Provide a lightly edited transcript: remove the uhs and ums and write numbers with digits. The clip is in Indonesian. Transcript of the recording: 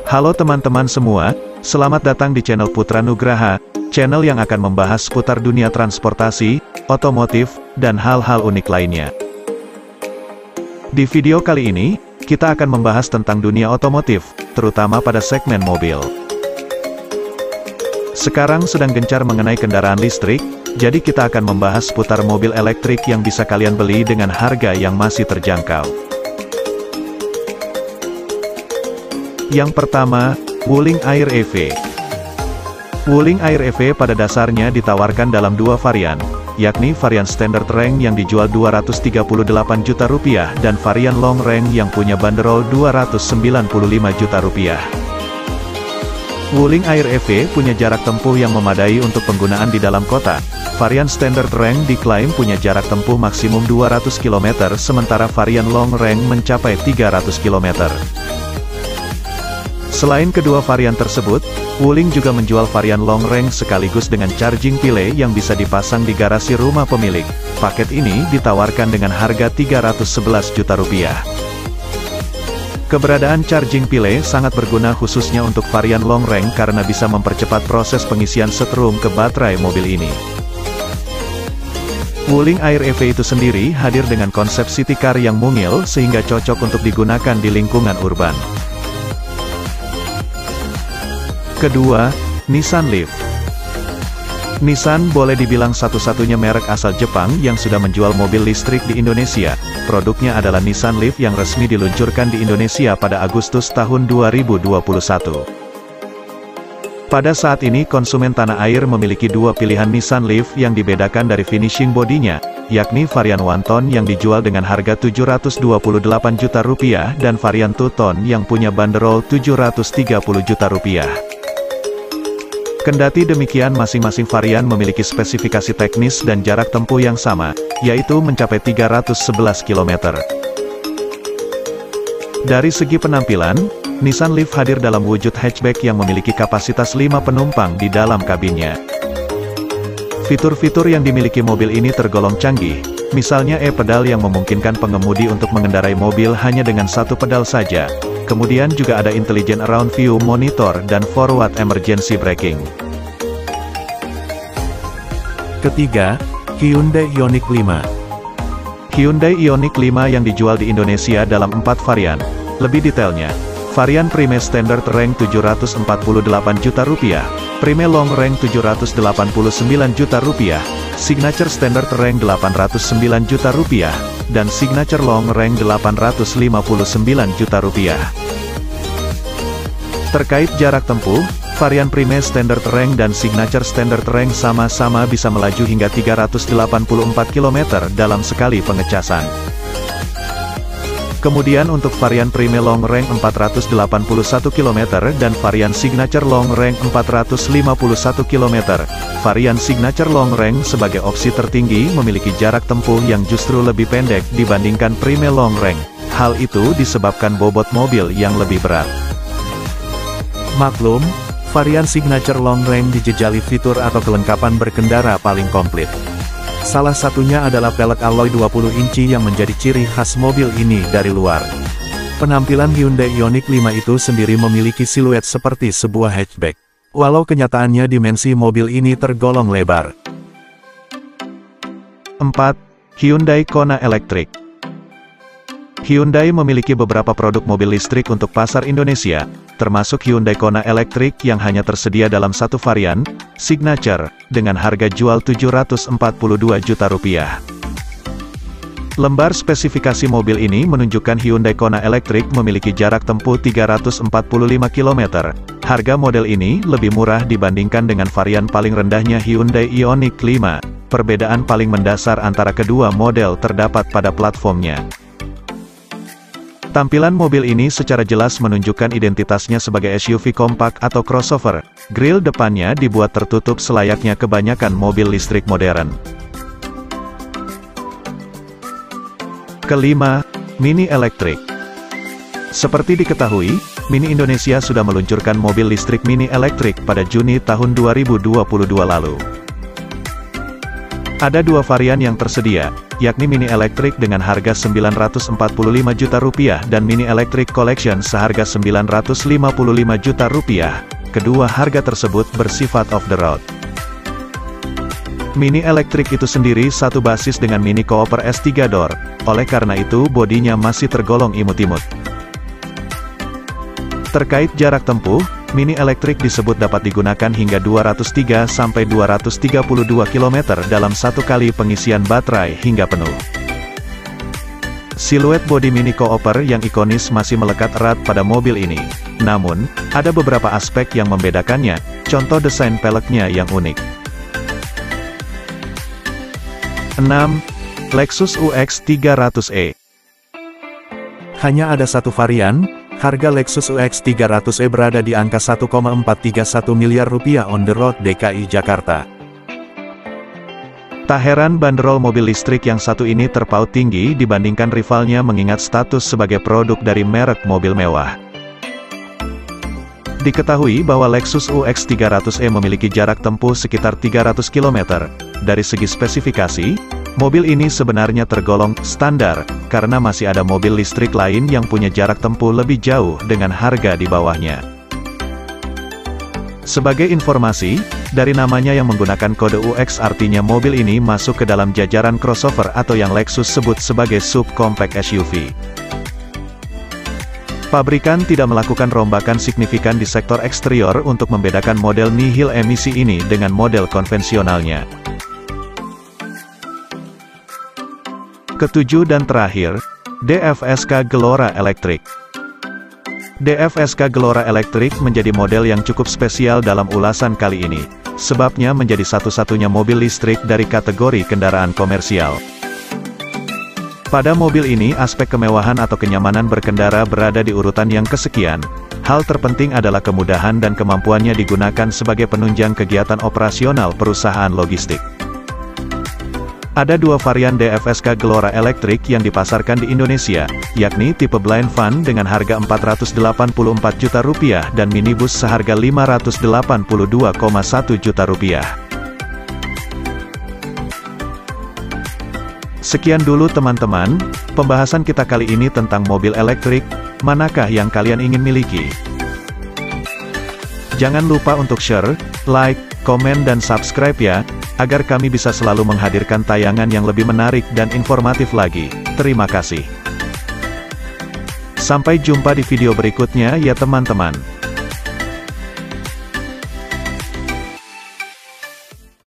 Halo teman-teman semua, selamat datang di channel Putra Nugraha, channel yang akan membahas seputar dunia transportasi, otomotif, dan hal-hal unik lainnya. Di video kali ini, kita akan membahas tentang dunia otomotif, terutama pada segmen mobil. Sekarang sedang gencar mengenai kendaraan listrik, jadi kita akan membahas seputar mobil elektrik yang bisa kalian beli dengan harga yang masih terjangkau. Yang pertama, Wuling Air EV. Wuling Air EV pada dasarnya ditawarkan dalam dua varian, yakni varian standard range yang dijual Rp238 juta dan varian long range yang punya banderol Rp295 juta. Wuling Air EV punya jarak tempuh yang memadai untuk penggunaan di dalam kota. Varian standard range diklaim punya jarak tempuh maksimum 200 km, sementara varian long range mencapai 300 km. Selain kedua varian tersebut, Wuling juga menjual varian long range sekaligus dengan charging pile yang bisa dipasang di garasi rumah pemilik. Paket ini ditawarkan dengan harga Rp311 juta. Keberadaan charging pile sangat berguna khususnya untuk varian long range karena bisa mempercepat proses pengisian setrum ke baterai mobil ini. Wuling Air EV itu sendiri hadir dengan konsep city car yang mungil sehingga cocok untuk digunakan di lingkungan urban. Kedua, Nissan Leaf. Nissan boleh dibilang satu-satunya merek asal Jepang yang sudah menjual mobil listrik di Indonesia. Produknya adalah Nissan Leaf yang resmi diluncurkan di Indonesia pada Agustus tahun 2021. Pada saat ini konsumen tanah air memiliki dua pilihan Nissan Leaf yang dibedakan dari finishing bodinya, yakni varian one ton yang dijual dengan harga Rp728 juta dan varian two ton yang punya banderol Rp730 juta. Kendati demikian masing-masing varian memiliki spesifikasi teknis dan jarak tempuh yang sama, yaitu mencapai 311 km. Dari segi penampilan, Nissan Leaf hadir dalam wujud hatchback yang memiliki kapasitas 5 penumpang di dalam kabinnya. Fitur-fitur yang dimiliki mobil ini tergolong canggih, misalnya e-pedal yang memungkinkan pengemudi untuk mengendarai mobil hanya dengan satu pedal saja. Kemudian juga ada Intelligent Around View Monitor dan Forward Emergency Braking. Ketiga, Hyundai Ioniq 5. Hyundai Ioniq 5 yang dijual di Indonesia dalam 4 varian. Lebih detailnya, varian Prime Standard Range Rp748 juta, Prime Long Range Rp789 juta, Signature Standard Range Rp809 juta, dan Signature Long Range Rp859 juta. Terkait jarak tempuh, varian Prime Standard Range dan Signature Standard Range sama-sama bisa melaju hingga 384 km dalam sekali pengecasan. Kemudian untuk varian Prime Long Range 481 km dan varian Signature Long Range 451 km. Varian Signature Long Range sebagai opsi tertinggi memiliki jarak tempuh yang justru lebih pendek dibandingkan Prime Long Range. Hal itu disebabkan bobot mobil yang lebih berat. Maklum, varian Signature Long Range dijejali fitur atau kelengkapan berkendara paling komplit. Salah satunya adalah pelek alloy 20 inci yang menjadi ciri khas mobil ini dari luar. Penampilan Hyundai Ioniq 5 itu sendiri memiliki siluet seperti sebuah hatchback, walau kenyataannya dimensi mobil ini tergolong lebar. 4. Hyundai Kona Electric. Hyundai memiliki beberapa produk mobil listrik untuk pasar Indonesia, termasuk Hyundai Kona Electric yang hanya tersedia dalam satu varian, Signature, dengan harga jual Rp742 juta. Lembar spesifikasi mobil ini menunjukkan Hyundai Kona Electric memiliki jarak tempuh 345 km. Harga model ini lebih murah dibandingkan dengan varian paling rendahnya Hyundai Ioniq 5. Perbedaan paling mendasar antara kedua model terdapat pada platformnya. Tampilan mobil ini secara jelas menunjukkan identitasnya sebagai SUV kompak atau crossover. Grill depannya dibuat tertutup selayaknya kebanyakan mobil listrik modern. Kelima, Mini Electric. Seperti diketahui, Mini Indonesia sudah meluncurkan mobil listrik Mini Electric pada Juni tahun 2022 lalu. Ada dua varian yang tersedia, yakni Mini Electric dengan harga Rp945 juta dan Mini Electric Collection seharga Rp955 juta. Kedua harga tersebut bersifat off-the-road. Mini Electric itu sendiri satu basis dengan Mini Cooper S3 Door, oleh karena itu bodinya masih tergolong imut-imut. Terkait jarak tempuh, Mini Electric disebut dapat digunakan hingga 203-232 km dalam satu kali pengisian baterai hingga penuh. Siluet bodi Mini Cooper yang ikonis masih melekat erat pada mobil ini. Namun, ada beberapa aspek yang membedakannya, contoh desain peleknya yang unik. 6. Lexus UX 300e. Hanya ada satu varian. Harga Lexus UX 300e berada di angka Rp1,431 miliar on the road DKI Jakarta. Tak heran bandrol mobil listrik yang satu ini terpaut tinggi dibandingkan rivalnya mengingat status sebagai produk dari merek mobil mewah. Diketahui bahwa Lexus UX 300e memiliki jarak tempuh sekitar 300 km. Dari segi spesifikasi, mobil ini sebenarnya tergolong standar, karena masih ada mobil listrik lain yang punya jarak tempuh lebih jauh dengan harga di bawahnya. Sebagai informasi, dari namanya yang menggunakan kode UX artinya mobil ini masuk ke dalam jajaran crossover atau yang Lexus sebut sebagai subcompact SUV. Pabrikan tidak melakukan rombakan signifikan di sektor eksterior untuk membedakan model nihil emisi ini dengan model konvensionalnya. Ketujuh dan terakhir, DFSK Gelora Electric. DFSK Gelora Electric menjadi model yang cukup spesial dalam ulasan kali ini, sebabnya menjadi satu-satunya mobil listrik dari kategori kendaraan komersial. Pada mobil ini aspek kemewahan atau kenyamanan berkendara berada di urutan yang kesekian. Hal terpenting adalah kemudahan dan kemampuannya digunakan sebagai penunjang kegiatan operasional perusahaan logistik. Ada dua varian DFSK Gelora Electric yang dipasarkan di Indonesia, yakni tipe Blind Van dengan harga Rp484 juta dan minibus seharga Rp582,1 juta. Sekian dulu teman-teman, pembahasan kita kali ini tentang mobil elektrik, manakah yang kalian ingin miliki? Jangan lupa untuk share, like, komen dan subscribe ya, agar kami bisa selalu menghadirkan tayangan yang lebih menarik dan informatif lagi. Terima kasih. Sampai jumpa di video berikutnya ya teman-teman.